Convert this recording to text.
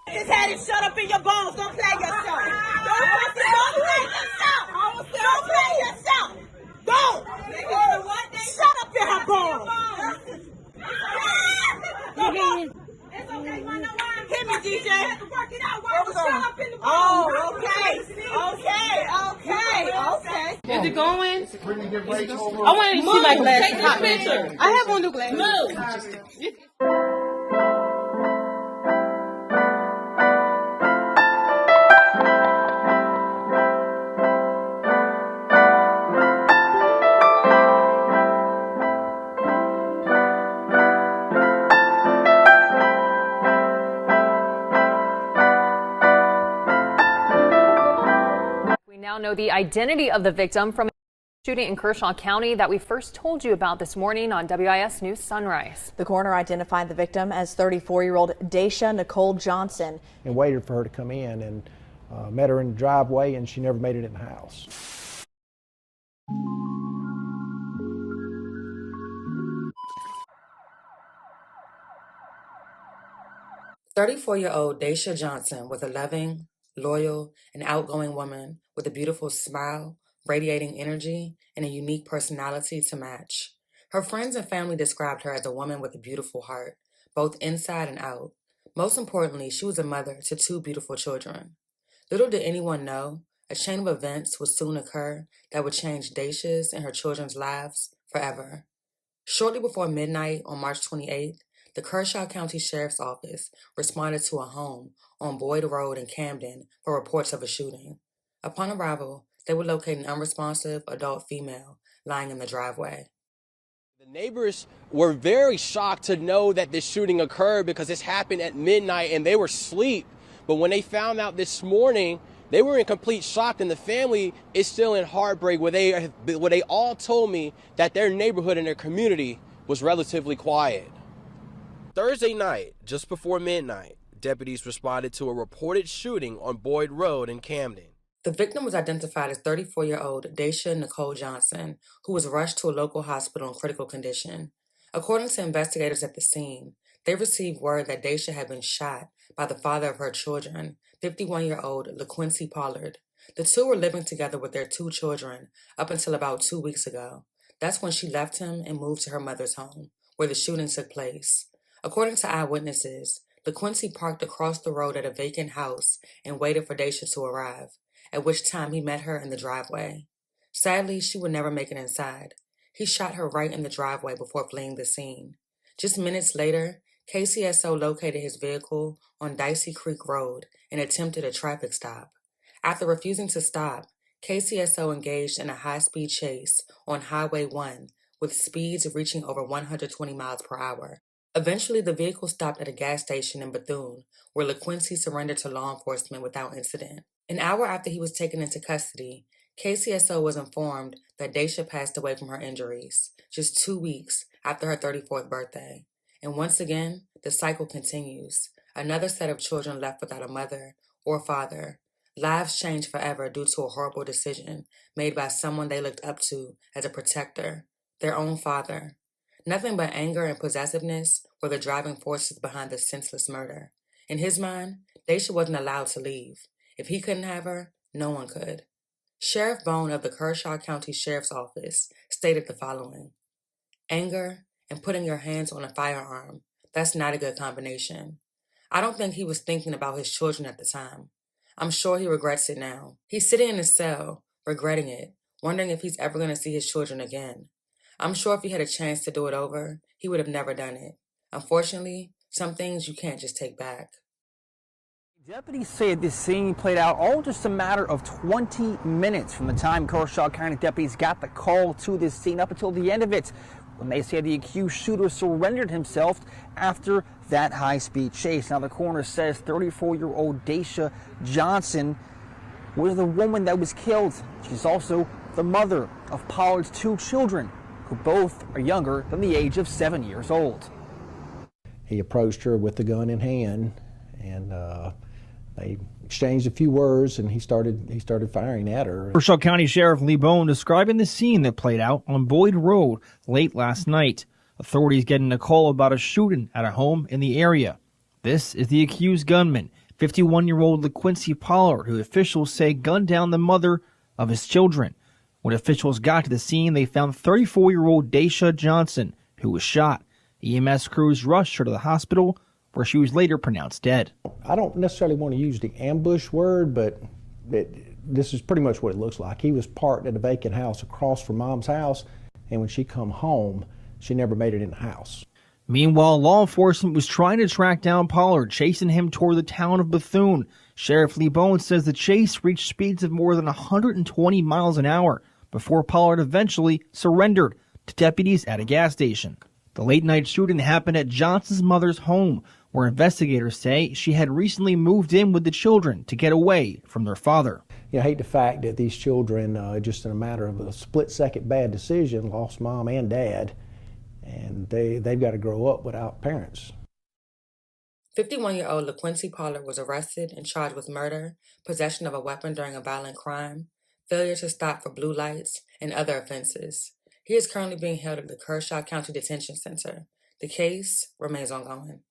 Just had it shut up in your bones. Don't play yourself. Don't play yourself. Don't play yourself. Don't. Shut up in her bones. It's okay. Hit me, DJ. Oh, okay. Is it going? I want to see my glasses. Take this picture. I have one new glass. Move. We now know the identity of the victim from a shooting in Kershaw County that we first told you about this morning on WIS News Sunrise. The coroner identified the victim as 34-year-old Daysha Nicole Johnson and waited for her to come in, and met her in the driveway, and she never made it in the house. 34-year-old Daysha Johnson was a loving, loyal, and outgoing woman with a beautiful smile, radiating energy, and a unique personality to match. Her friends and family described her as a woman with a beautiful heart, both inside and out. Most importantly, she was a mother to 2 beautiful children. Little did anyone know, a chain of events would soon occur that would change Daysha's and her children's lives forever. Shortly before midnight on March 28th, the Kershaw County Sheriff's Office responded to a home on Boyd Road in Camden for reports of a shooting. Upon arrival, they would locate an unresponsive adult female lying in the driveway. The neighbors were very shocked to know that this shooting occurred because this happened at midnight and they were asleep. But when they found out this morning, they were in complete shock, and the family is still in heartbreak where they all told me that their neighborhood and their community was relatively quiet. Thursday night, just before midnight, deputies responded to a reported shooting on Boyd Road in Camden. The victim was identified as 34-year-old Daysha Nicole Johnson, who was rushed to a local hospital in critical condition. According to investigators at the scene, they received word that Daysha had been shot by the father of her children, 51-year-old LaQuincy Pollard. The two were living together with their 2 children up until about 2 weeks ago. That's when she left him and moved to her mother's home, where the shooting took place. According to eyewitnesses, LaQuincy parked across the road at a vacant house and waited for Daysha to arrive, at which time he met her in the driveway. Sadly, she would never make it inside. He shot her right in the driveway before fleeing the scene. Just minutes later, KCSO located his vehicle on Dicey Creek Road and attempted a traffic stop. After refusing to stop, KCSO engaged in a high-speed chase on Highway 1 with speeds reaching over 120 miles per hour. Eventually, the vehicle stopped at a gas station in Bethune, where LaQuincy surrendered to law enforcement without incident. An hour after he was taken into custody, KCSO was informed that Daysha passed away from her injuries, just 2 weeks after her 34th birthday. And once again, the cycle continues. Another set of children left without a mother or father. Lives changed forever due to a horrible decision made by someone they looked up to as a protector, their own father. Nothing but anger and possessiveness were the driving forces behind this senseless murder. In his mind, Daysha wasn't allowed to leave. If he couldn't have her, no one could. Sheriff Bone of the Kershaw County Sheriff's Office stated the following: anger and putting your hands on a firearm, that's not a good combination. I don't think he was thinking about his children at the time. I'm sure he regrets it now. He's sitting in his cell, regretting it, wondering if he's ever going to see his children again. I'm sure if he had a chance to do it over, he would have never done it. Unfortunately, some things you can't just take back. Deputies say this scene played out all just a matter of 20 minutes from the time Kershaw County deputies got the call to this scene up until the end of it, when they say the accused shooter surrendered himself after that high-speed chase. Now, the coroner says 34-year-old Daysha Johnson was the woman that was killed. She's also the mother of Pollard's 2 children, who both are younger than the age of 7 years old. He approached her with the gun in hand, and they exchanged a few words, and he started firing at her. Kershaw County Sheriff Lee Bone describing the scene that played out on Boyd Road late last night. Authorities getting a call about a shooting at a home in the area. This is the accused gunman, 51-year-old LaQuincy Pollard, who officials say gunned down the mother of his children. When officials got to the scene, they found 34-year-old Daysha Johnson, who was shot. EMS crews rushed her to the hospital, where she was later pronounced dead. I don't necessarily want to use the ambush word, but this is pretty much what it looks like. He was parked at a vacant house across from Mom's house, and when she come home, she never made it in the house. Meanwhile, law enforcement was trying to track down Pollard, chasing him toward the town of Bethune. Sheriff Lee Bowen says the chase reached speeds of more than 120 miles an hour before Pollard eventually surrendered to deputies at a gas station. The late-night shooting happened at Johnson's mother's home, where investigators say she had recently moved in with the children to get away from their father. I hate the fact that these children, just in a matter of a split-second bad decision, lost mom and dad, and they've got to grow up without parents. 51-year-old LaQuincy Pollard was arrested and charged with murder, possession of a weapon during a violent crime, failure to stop for blue lights, and other offenses. He is currently being held at the Kershaw County Detention Center. The case remains ongoing.